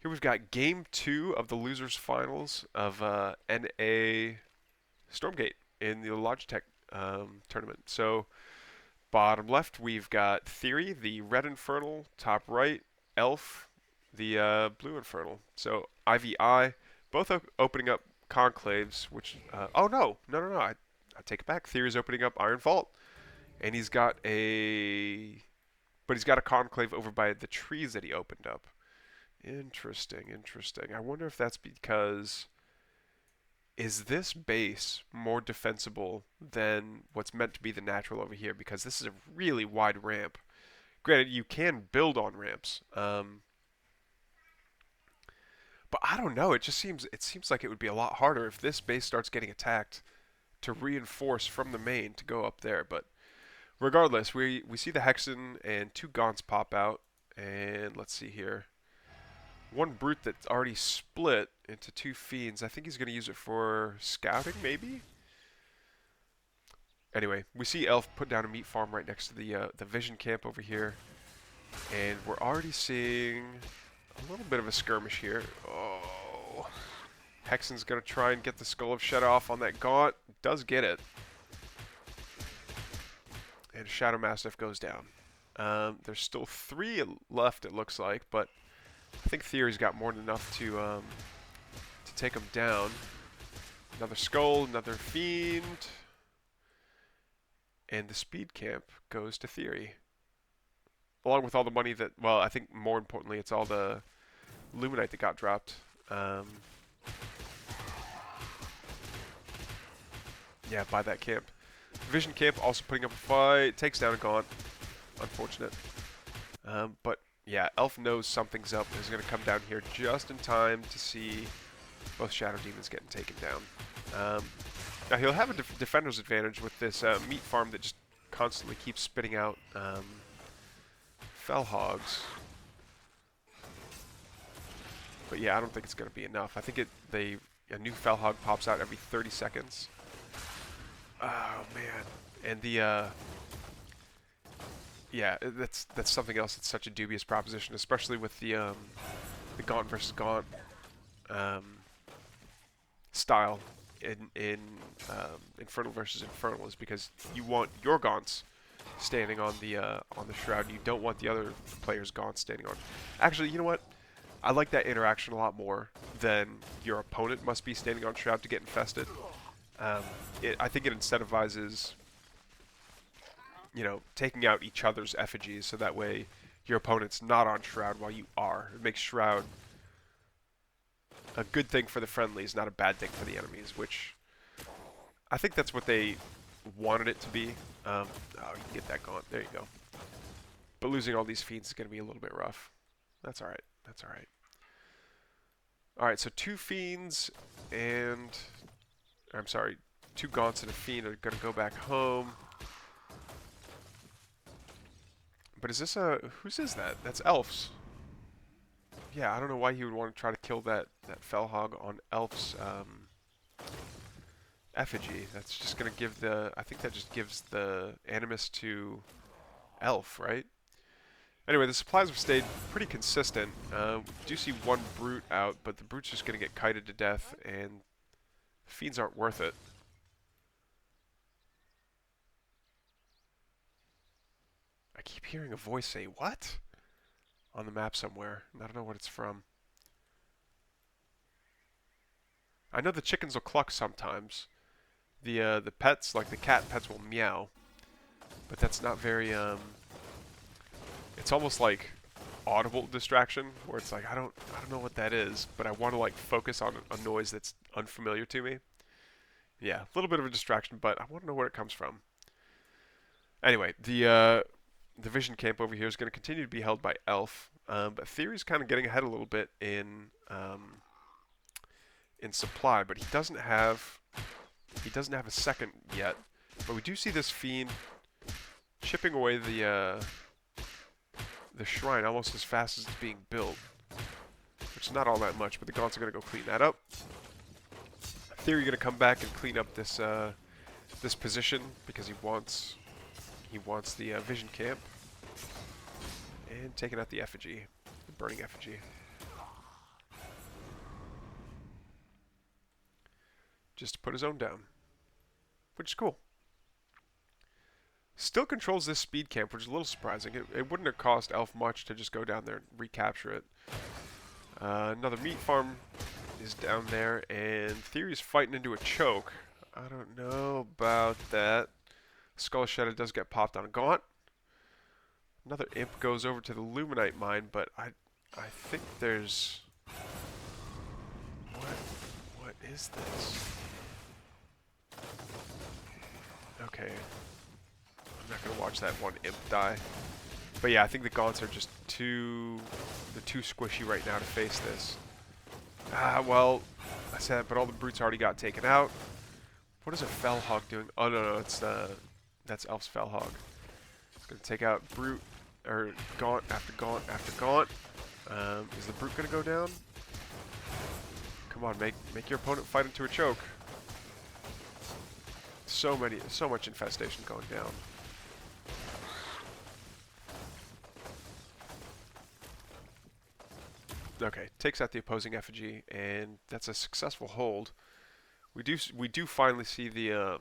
Here we've got game 2 of the losers finals of NA Stormgate in the Logitech tournament. So bottom left we've got Theory, the red Infernal. Top right, Elf, the blue Infernal. So IVI, both opening up conclaves. Which oh no! I take it back. Theory's opening up Iron Vault, and he's got a conclave over by the trees that he opened up. Interesting, interesting. I wonder if that's because is this base more defensible than what's meant to be the natural over here? Because this is a really wide ramp. Granted, you can build on ramps, but I don't know. It seems like it would be a lot harder if this base starts getting attacked to reinforce from the main to go up there. But regardless, we see the Hexen and two Gaunts pop out, and let's see here. One brute that's already split into two fiends. I think he's going to use it for scouting, maybe? Anyway, we see Elf put down a meat farm right next to the vision camp over here. And we're already seeing a little bit of a skirmish here. Oh. Hexen's going to try and get the Skull of Shed off on that Gaunt. Does get it. And Shadow Mastiff goes down. There's still 3 left, it looks like, but I think Theory's got more than enough to take him down. Another Skull, another Fiend. And the Speed Camp goes to Theory. Along with all the money that, well, I think more importantly, it's all the Luminite that got dropped. Yeah, by that camp. Vision Camp also putting up a fight. Takes down a Gaunt. Unfortunate. But yeah, Elf knows something's up and is going to come down here just in time to see both Shadow Demons getting taken down. Now he'll have a defender's advantage with this meat farm that just constantly keeps spitting out Fell Hogs. But yeah, I don't think it's going to be enough. I think a new Fell Hog pops out every 30 seconds. Oh man, and yeah, that's something else that's such a dubious proposition, especially with the Gaunt versus Gaunt style in Infernal versus Infernal, is because you want your Gaunts standing on the shroud. You don't want the other player's Gaunt standing on. Actually, you know what? I like that interaction a lot more than your opponent must be standing on shroud to get infested. I think it incentivizes, taking out each other's effigies, so that way your opponent's not on shroud while you are. It makes shroud a good thing for the friendlies, not a bad thing for the enemies, which I think that's what they wanted it to be. Oh, you can get that Gaunt. There you go. But losing all these fiends is going to be a little bit rough. That's alright. That's alright. Alright, so 2 fiends and... I'm sorry, 2 Gaunts and a fiend are going to go back home. But is this a... whose is that? That's Elf's. Yeah, I don't know why he would want to try to kill that Fell Hog on Elf's effigy. That's just going to give the... I think that just gives the Animus to Elf, right? Anyway, the supplies have stayed pretty consistent. We do see 1 Brute out, but the Brute's just going to get kited to death, and Fiends aren't worth it. I keep hearing a voice say, "What?" on the map somewhere. I don't know what it's from. I know the chickens will cluck sometimes. The pets, like the cat pets, will meow. But that's not very, it's almost like audible distraction, where it's like, I don't know what that is, but I want to like focus on a noise that's unfamiliar to me. Yeah, a little bit of a distraction, but I want to know where it comes from. Anyway, the Vision Camp over here is going to continue to be held by Elf, but Theory's kind of getting ahead a little bit in supply, but he doesn't have a second yet. But we do see this Fiend chipping away the shrine almost as fast as it's being built, which is not all that much, but the Gaunts are going to go clean that up. Theory going to come back and clean up this this position because he wants the Vision Camp, and taking out the effigy, the burning effigy. just to put his own down, which is cool. Still controls this speed camp, which is a little surprising. It wouldn't have cost Elf much to just go down there and recapture it. Another meat farm is down there, and Theory's fighting into a choke. I don't know about that. Skull Shadow does get popped on a Gaunt. Another Imp goes over to the Luminite mine, but I think there's... What is this? Okay. I'm not going to watch that one Imp die. But yeah, I think the Gaunts are just they're too squishy right now to face this. Well, I said, but all the brutes already got taken out. What is a Fellhog doing? Oh, no, that's Elf's Fellhog. It's going to take out brute, or Gaunt after Gaunt after Gaunt. Is the brute going to go down? Come on, make your opponent fight into a choke. So much infestation going down. Okay, takes out the opposing effigy, and that's a successful hold. We do finally see the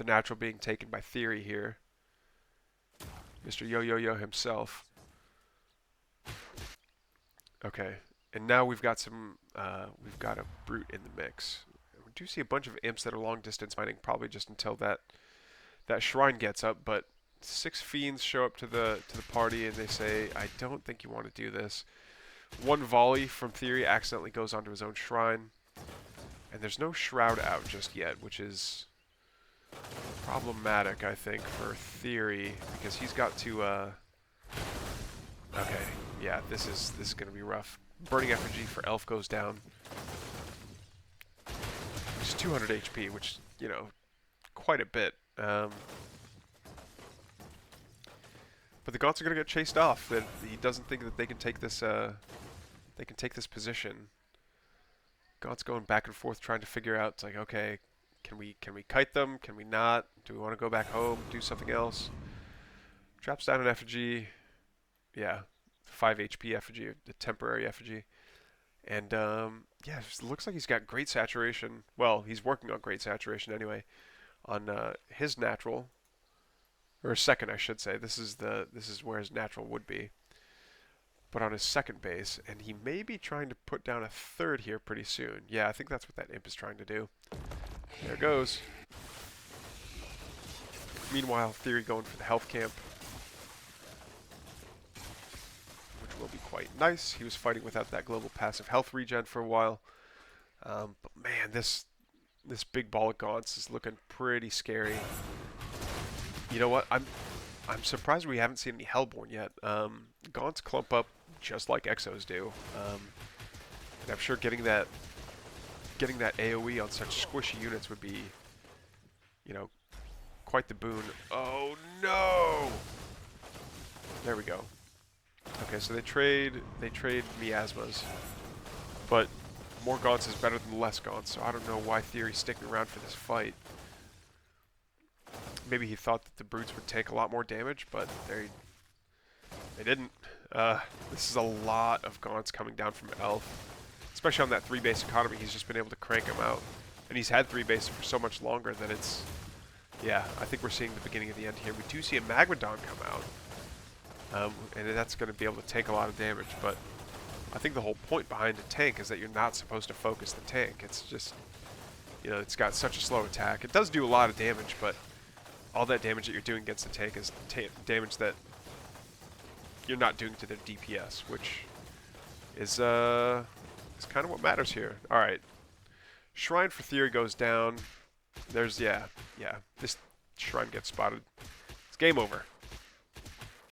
natural being taken by Theory here. Mr. Yo himself. Okay, and now we've got a brute in the mix. We do see a bunch of imps that are long distance mining, probably just until that shrine gets up. But 6 fiends show up to the party, and they say, "I don't think you want to do this." One volley from Theory accidentally goes onto his own shrine. And there's no shroud out just yet, which is problematic, I think, for Theory, because he's got to, okay, yeah, this is going to be rough. Burning Effigy for Elf goes down. It's 200 HP, which, you know, quite a bit. But the Gaunts are going to get chased off. That he doesn't think that they can take this, position. Gaunts going back and forth trying to figure out, it's like, okay, can we kite them? Can we not? Do we want to go back home? Do something else? Drops down an effigy. Yeah, 5 HP effigy, a temporary effigy. And, yeah, it looks like he's got great saturation. Well, he's working on great saturation anyway. On his natural, or second, I should say. This is where his natural would be. But on his second base, and he may be trying to put down a third here pretty soon. Yeah, I think that's what that Imp is trying to do. There it goes. Meanwhile, Theory going for the health camp, which will be quite nice. He was fighting without that global passive health regen for a while. But man, this big ball of Gaunts is looking pretty scary. You know what? I'm surprised we haven't seen any Hellborn yet. Gaunts clump up just like Exos do. And I'm sure getting that AoE on such squishy units would be, you know, quite the boon. Oh no! There we go. Okay, so they trade miasmas, but more Gaunts is better than less Gaunts. So I don't know why Theory's sticking around for this fight. Maybe he thought that the brutes would take a lot more damage, but they didn't. This is a lot of Gaunts coming down from Elf, especially on that 3-base economy. He's just been able to crank them out, and he's had 3 bases for so much longer that it's, yeah, I think we're seeing the beginning of the end here. We do see a Magmadon come out, and that's going to be able to take a lot of damage, but I think the whole point behind a tank is that you're not supposed to focus the tank. It's just, you know, it's got such a slow attack. It does do a lot of damage, but all that damage that you're doing against the tank is damage that you're not doing to their DPS, which is kind of what matters here. All right, Shrine for Theory goes down. There's, yeah, this Shrine gets spotted. It's game over.